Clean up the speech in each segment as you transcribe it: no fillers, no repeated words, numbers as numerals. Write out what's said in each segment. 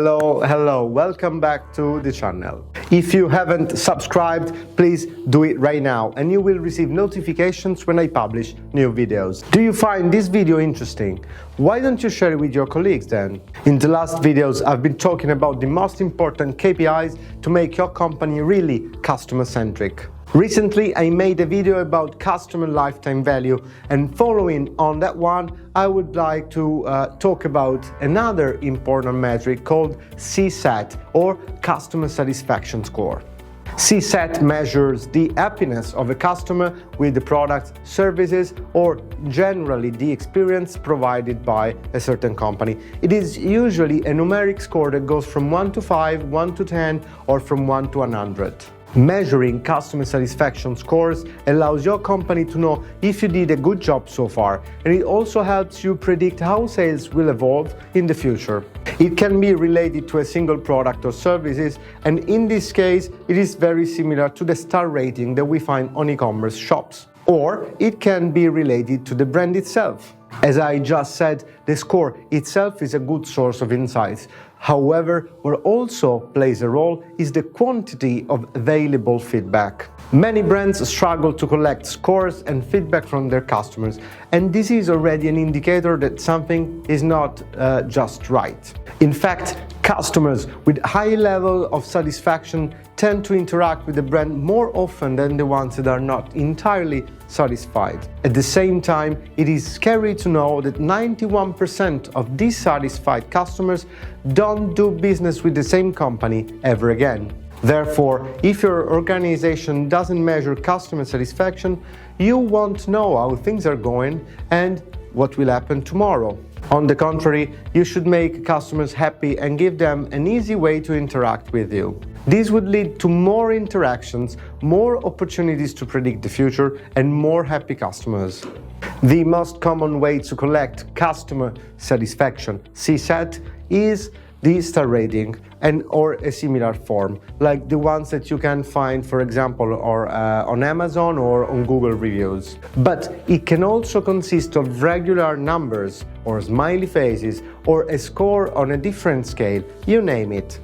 Hello, welcome back to the channel. If you haven't subscribed, please do it right now and you will receive notifications when I publish new videos. Do you find this video interesting? Why don't you share it with your colleagues then? In the last videos, I've been talking about the most important KPIs to make your company really customer-centric. Recently, I made a video about customer lifetime value, and following on that one, I would like to talk about another important metric called CSAT, or Customer Satisfaction Score. CSAT measures the happiness of a customer with the products, services, or generally the experience provided by a certain company. It is usually a numeric score that goes from 1 to 5, 1 to 10, or from 1 to 100. Measuring customer satisfaction scores allows your company to know if you did a good job so far, and it also helps you predict how sales will evolve in the future. It can be related to a single product or services, and in this case, it is very similar to the star rating that we find on e-commerce shops. Or it can be related to the brand itself. As I just said, the score itself is a good source of insights. However, what also plays a role is the quantity of available feedback. Many brands struggle to collect scores and feedback from their customers, and this is already an indicator that something is not just right. In fact, customers with high level of satisfaction tend to interact with the brand more often than the ones that are not entirely satisfied. At the same time, it is scary to know that 91% of dissatisfied customers don't do business with the same company ever again. Therefore, if your organization doesn't measure customer satisfaction, you won't know how things are going and what will happen tomorrow. On the contrary, you should make customers happy and give them an easy way to interact with you. This would lead to more interactions, more opportunities to predict the future, and more happy customers. The most common way to collect customer satisfaction, CSAT, is the star rating or a similar form, like the ones that you can find, for example, on Amazon or on Google reviews. But it can also consist of regular numbers or smiley faces or a score on a different scale, you name it.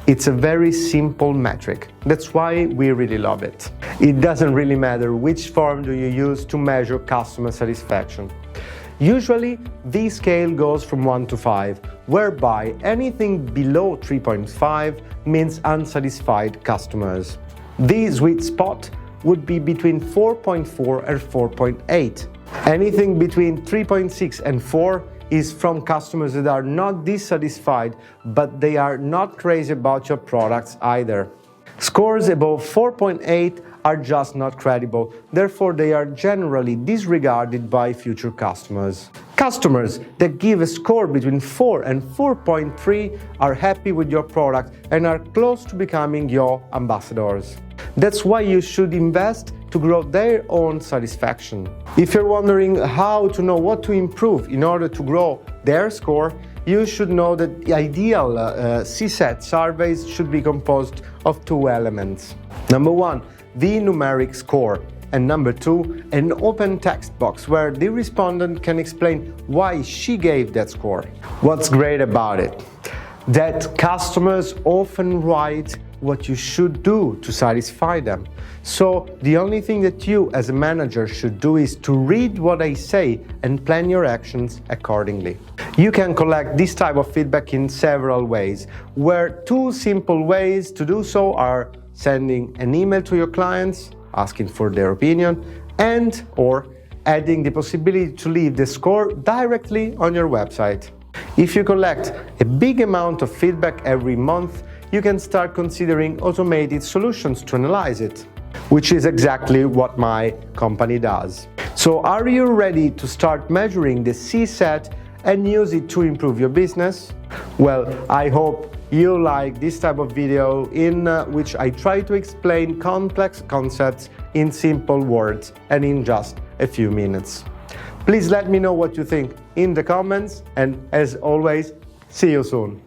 It's a very simple metric. That's why we really love it. It doesn't really matter which form do you use to measure customer satisfaction. Usually, the scale goes from 1 to 5, whereby anything below 3.5 means unsatisfied customers. The sweet spot would be between 4.4 and 4.8. Anything between 3.6 and 4 is from customers that are not dissatisfied, but they are not crazy about your products either. Scores above 4.8 are just not credible, therefore they are generally disregarded by future customers. Customers that give a score between 4 and 4.3 are happy with your product and are close to becoming your ambassadors. That's why you should invest to grow their own satisfaction. If you're wondering how to know what to improve in order to grow their score, you should know that the ideal CSAT surveys should be composed of two elements. Number one, the numeric score, and number two, an open text box where the respondent can explain why she gave that score. What's great about it? That customers often write what you should do to satisfy them. So the only thing that you as a manager should do is to read what I say and plan your actions accordingly. You can collect this type of feedback in several ways, where two simple ways to do so are sending an email to your clients, asking for their opinion, and or adding the possibility to leave the score directly on your website. If you collect a big amount of feedback every month, you can start considering automated solutions to analyze it, which is exactly what my company does. So are you ready to start measuring the CSAT and use it to improve your business? Well, I hope you like this type of video in which I try to explain complex concepts in simple words and in just a few minutes. Please let me know what you think in the comments, and as always, see you soon.